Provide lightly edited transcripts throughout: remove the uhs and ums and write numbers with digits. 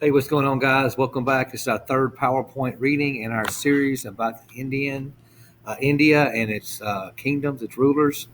Hey, what's going on, guys? Welcome back. This is our third PowerPoint reading in our series about India and its kingdoms, its rulers.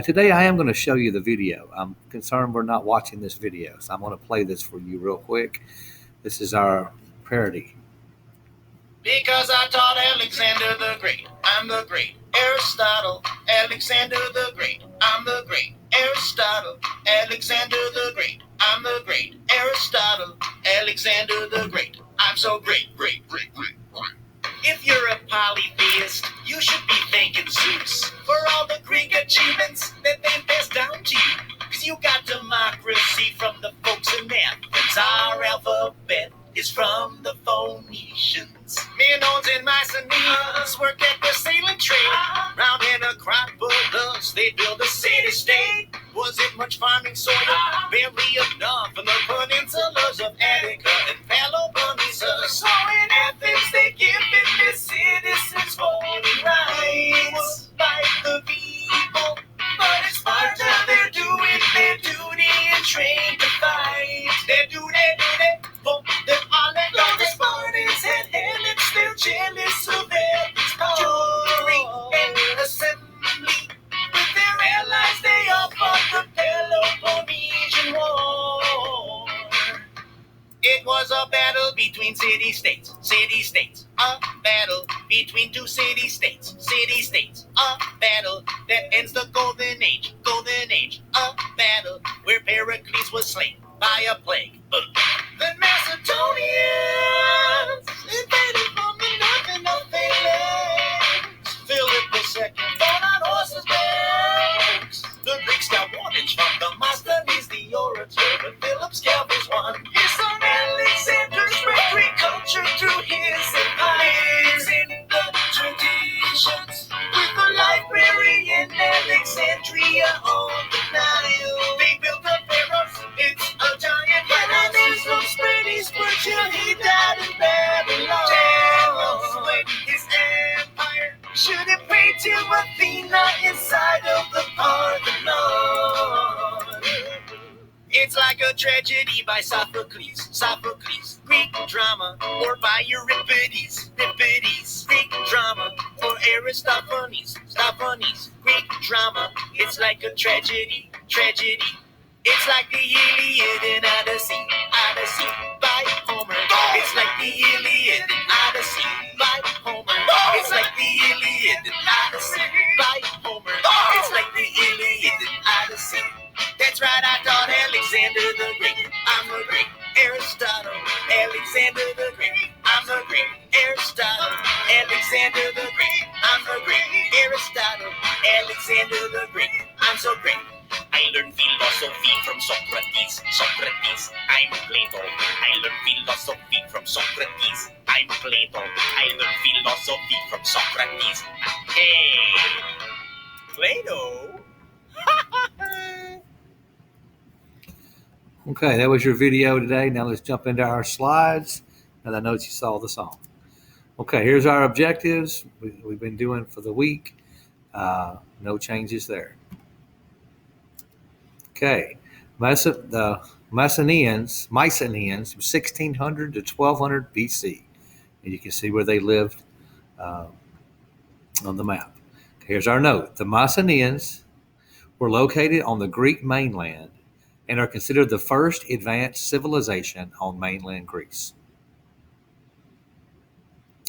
Today, I am going to show you the video. I'm concerned we're not watching this video, so I'm going to play this for you real quick. This is our parody. Because I taught Alexander the Great, I'm the great Aristotle. Alexander the Great, I'm the great Aristotle. Alexander the Great, I'm the great Aristotle. Alexander the Great, I'm so great. If you're a polytheist, you should be thanking Zeus for all the Greek achievements that they passed down to you. Cause you got democracy from the folks in Athens. Our alphabet is from the Phoenicians. Minoans and Mycenaeans work at the sailing trade. Round in Acropolis, they built a city-state. Wasn't much farming soil, barely enough from the peninsulas of Attica and Peloponnesus. So in Athens, they given the citizens voting rights by the people. But in Sparta, they're doing their duty and trained to fight. They're doing for their honor. Though the Spartans had Helens, they're jealous of Athens' power. And assembly with their allies, they all fought the Peloponnesian War. It was a battle between city-states, a battle between two city-states, a battle that ends the Golden Age, a battle where Pericles was slain by a plague. The Macedonians invaded from the north and north they lands. Philip II fought on horses' backs. The Greeks got warnings from Demosthenes the orator, but Philip's cavalry won. His son Alexander spread Greek culture through his empire. In the traditions with the library in Alexandria on the Nile. They built a Pharos, it's a giant palace. There's no Spartans, but he died in Babylon. When his empire should have prayed to Athena inside of the Parthenon. It's like a tragedy by Sophocles, Greek drama, or by Euripides, Greek drama, for Aristophanes, Greek drama. It's like a tragedy. It's like the Iliad and Odyssey by Homer. It's like the Iliad and Odyssey by Homer. It's like the Iliad and Odyssey by Homer. It's like the Iliad and Odyssey. That's right, I taught Alexander the Great. I'm the great Aristotle. Alexander the Great. I'm the great Aristotle. Alexander the Great. I'm the great Aristotle. Alexander the Great. I'm so great. I learned philosophy from Socrates. I'm Plato. I learned philosophy from Socrates. I'm Plato. I learned philosophy from Socrates. Hey, Plato. Okay, that was your video today. Now let's jump into our slides. And I know that you saw the song. Okay, here's our objectives we've been doing for the week. No changes there. Okay, the Mycenaeans from 1600 to 1200 BC. And you can see where they lived on the map. Here's our note. The Mycenaeans were located on the Greek mainland and are considered the first advanced civilization on mainland Greece.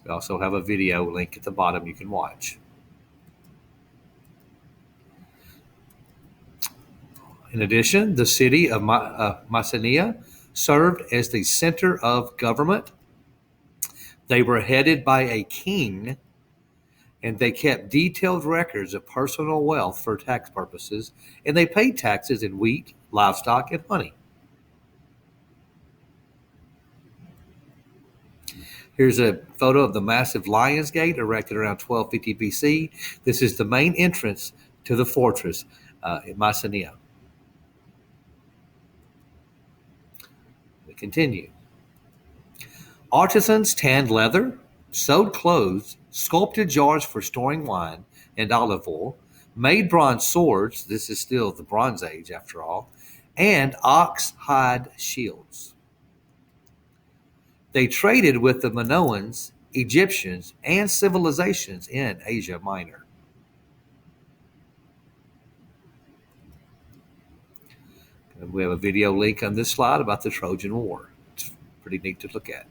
We also have a video link at the bottom you can watch. In addition, the city of Mycenae served as the center of government. They were headed by a king, and they kept detailed records of personal wealth for tax purposes, and they paid taxes in wheat, livestock, and honey. Here's a photo of the massive Lion's Gate erected around 1250 BC. This is the main entrance to the fortress in Mycenae. We continue. Artisans tanned leather, sewed clothes, sculpted jars for storing wine and olive oil, made bronze swords, this is still the Bronze Age after all, and ox hide shields. They traded with the Minoans, Egyptians, and civilizations in Asia Minor. And we have a video link on this slide about the Trojan War. It's pretty neat to look at.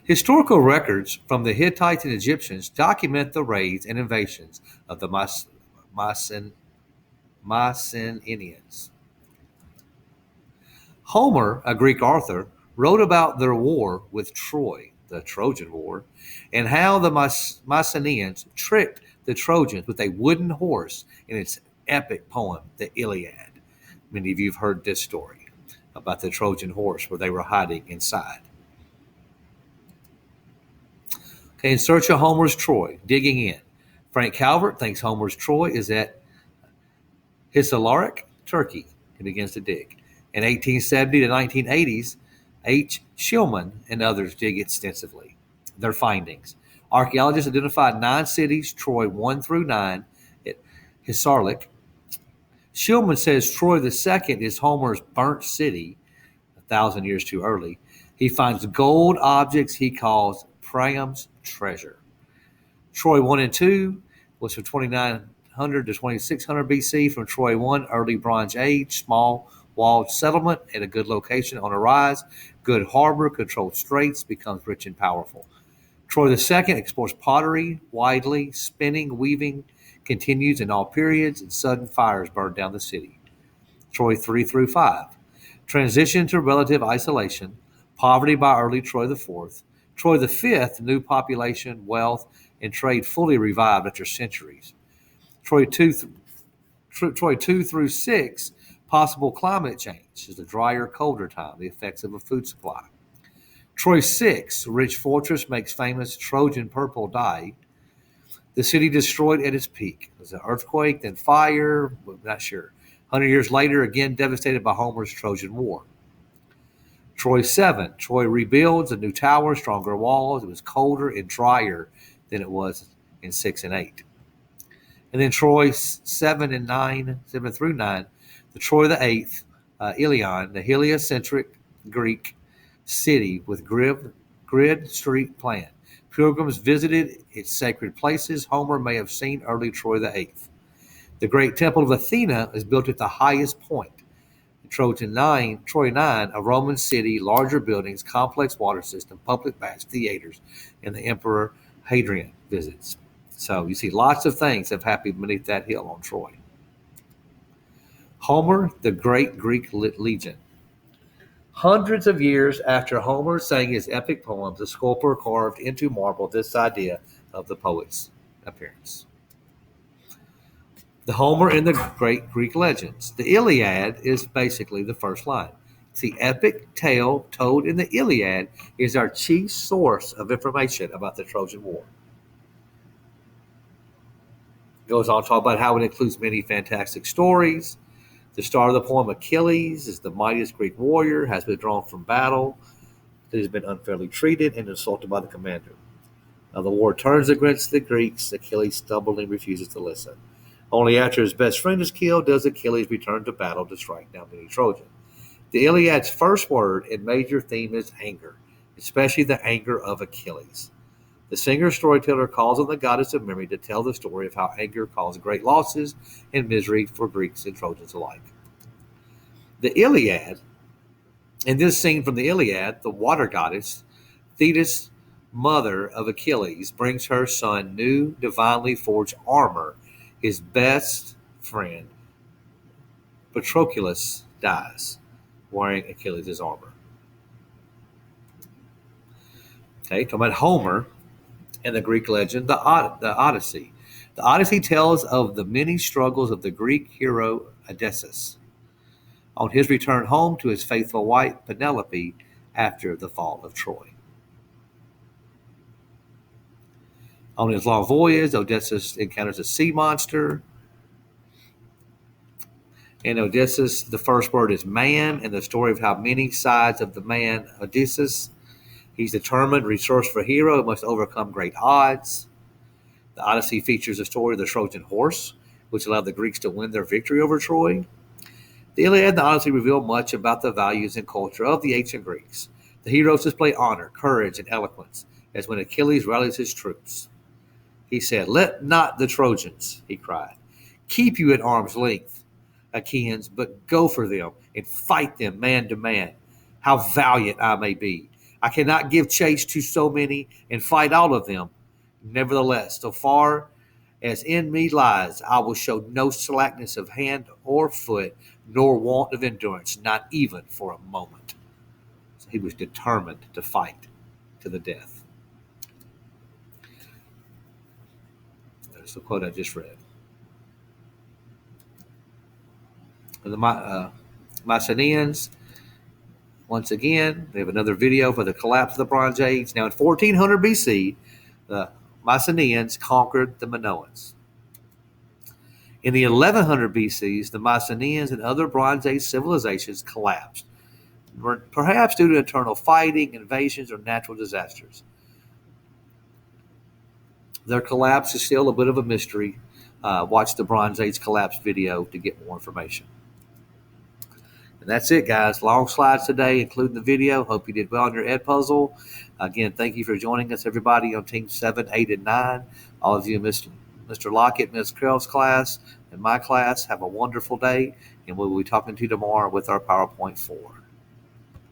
Historical records from the Hittites and Egyptians document the raids and invasions of the Mycenaeans. Homer, a Greek author, wrote about their war with Troy, the Trojan War, and how the Mycenaeans tricked the Trojans with a wooden horse in its epic poem, the Iliad. Many of you have heard this story about the Trojan horse where they were hiding inside. Okay, in search of Homer's Troy, digging in. Frank Calvert thinks Homer's Troy is at Hisarlik, Turkey. He begins to dig. In 1870 to 1980s, H. Shillman and others dig extensively. Their findings. Archaeologists identified 9 cities, Troy 1 through 9, at Hisarlik. Shillman says Troy II is Homer's burnt city, 1,000 years too early. He finds gold objects he calls Priam's treasure. Troy 1 and 2 was from 2900 to 2600 BC. From Troy 1, early Bronze Age, small walled settlement at a good location on a rise, good harbor, controlled straits, becomes rich and powerful. Troy II explores pottery widely, spinning, weaving continues in all periods, and sudden fires burn down the city. Troy 3 through 5. Transition to relative isolation, poverty by early Troy IV. Troy V, new population, wealth, and trade fully revived after centuries. Troy 2 through 6, possible climate change is a drier, colder time, the effects of a food supply. Troy 6, rich fortress makes famous Trojan purple dye. The city destroyed at its peak. It was an earthquake, then fire, we're not sure. 100 years later, again devastated by Homer's Trojan War. Troy 7, Troy rebuilds a new tower, stronger walls. It was colder and drier than it was in 6 and 8. And then Troy 7 through 9, the Troy VIII, Ilion, the heliocentric Greek city with grid street plan. Pilgrims visited its sacred places. Homer may have seen early Troy VIII. The great temple of Athena is built at the highest point. Troy 9, a Roman city, larger buildings, complex water system, public baths, theaters, and the Emperor Hadrian visits. So you see lots of things have happened beneath that hill on Troy. Homer, the great Greek legend. Hundreds of years after Homer sang his epic poems, a sculptor carved into marble this idea of the poet's appearance. The Homer in the great Greek legends. The Iliad is basically the first line. The epic tale told in the Iliad is our chief source of information about the Trojan War. It goes on to talk about how it includes many fantastic stories. The star of the poem, Achilles, is the mightiest Greek warrior, has been drawn from battle, that has been unfairly treated and insulted by the commander. Now the war turns against the Greeks. Achilles stubbornly refuses to listen. Only after his best friend is killed does Achilles return to battle to strike down many Trojans. The Iliad's first word and major theme is anger, especially the anger of Achilles. The singer-storyteller calls on the goddess of memory to tell the story of how anger caused great losses and misery for Greeks and Trojans alike. The Iliad, in this scene from the Iliad, the water goddess, Thetis, mother of Achilles, brings her son new divinely forged armor. His best friend, Patroclus, dies wearing Achilles' armor. Okay, talking about Homer and the Greek legend, the Odyssey. The Odyssey tells of the many struggles of the Greek hero Odysseus on his return home to his faithful wife Penelope after the fall of Troy. On his long voyage, Odysseus encounters a sea monster. And Odysseus, the first word is man, and the story of how many sides of the man Odysseus. He's determined, resourceful hero, must overcome great odds. The Odyssey features the story of the Trojan horse, which allowed the Greeks to win their victory over Troy. The Iliad and the Odyssey reveal much about the values and culture of the ancient Greeks. The heroes display honor, courage, and eloquence, as when Achilles rallies his troops. He said, "Let not the Trojans," he cried, "keep you at arm's length, Achaeans, but go for them and fight them man to man. How valiant I may be! I cannot give chase to so many and fight all of them. Nevertheless, so far as in me lies, I will show no slackness of hand or foot, nor want of endurance, not even for a moment." So he was determined to fight to the death. There's the quote I just read. The Mycenaeans, once again, they have another video for the collapse of the Bronze Age. Now, in 1400 BC, the Mycenaeans conquered the Minoans. In the 1100 BCs, the Mycenaeans and other Bronze Age civilizations collapsed, perhaps due to internal fighting, invasions, or natural disasters. Their collapse is still a bit of a mystery. Watch the Bronze Age collapse video to get more information. And that's it, guys. Long slides today, including the video. Hope you did well on your Ed puzzle. Again, thank you for joining us, everybody, on Team 7, 8, and 9. All of you, Mr. Lockett, Ms. Krell's class, and my class, have a wonderful day, and we'll be talking to you tomorrow with our PowerPoint 4.